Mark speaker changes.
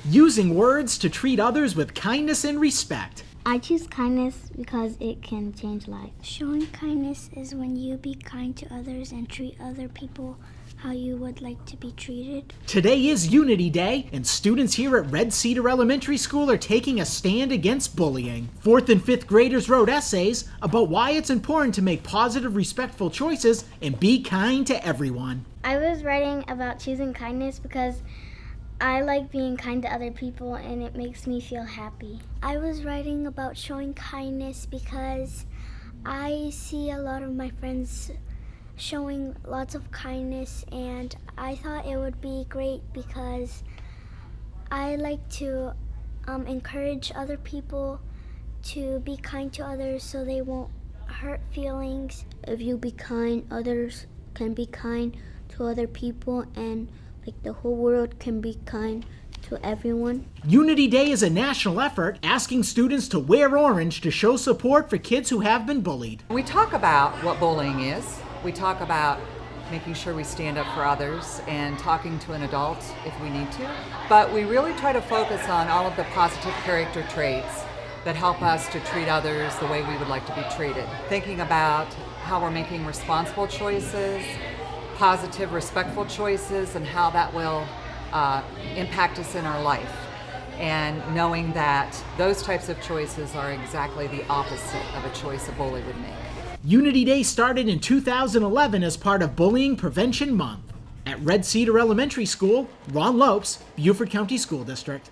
Speaker 1: Using words to treat others with kindness and respect.
Speaker 2: I choose kindness because it can change lives.
Speaker 3: Showing kindness is when you be kind to others and treat other people how you would like to be treated.
Speaker 1: Today is Unity Day, and students here at Red Cedar Elementary School are taking a stand against bullying. 4th and 5th graders wrote essays about why it's important to make positive, respectful choices and be kind to everyone.
Speaker 2: I was writing about choosing kindness because I like being kind to other people and it makes me feel happy.
Speaker 3: I was writing about showing kindness because I see a lot of my friends showing lots of kindness, and I thought it would be great because I like to encourage other people to be kind to others so they won't hurt feelings.
Speaker 4: If you be kind, others can be kind to other people, and the whole world can be kind to everyone.
Speaker 1: Unity Day is a national effort asking students to wear orange to show support for kids who have been bullied.
Speaker 5: We talk about what bullying is. We talk about making sure we stand up for others and talking to an adult if we need to. But we really try to focus on all of the positive character traits that help us to treat others the way we would like to be treated. Thinking about how we're making responsible choices, positive, respectful choices, and how that will impact us in our life. And knowing that those types of choices are exactly the opposite of a choice a bully would make.
Speaker 1: Unity Day started in 2011 as part of Bullying Prevention Month. At Red Cedar Elementary School, Ron Lopes, Beaufort County School District.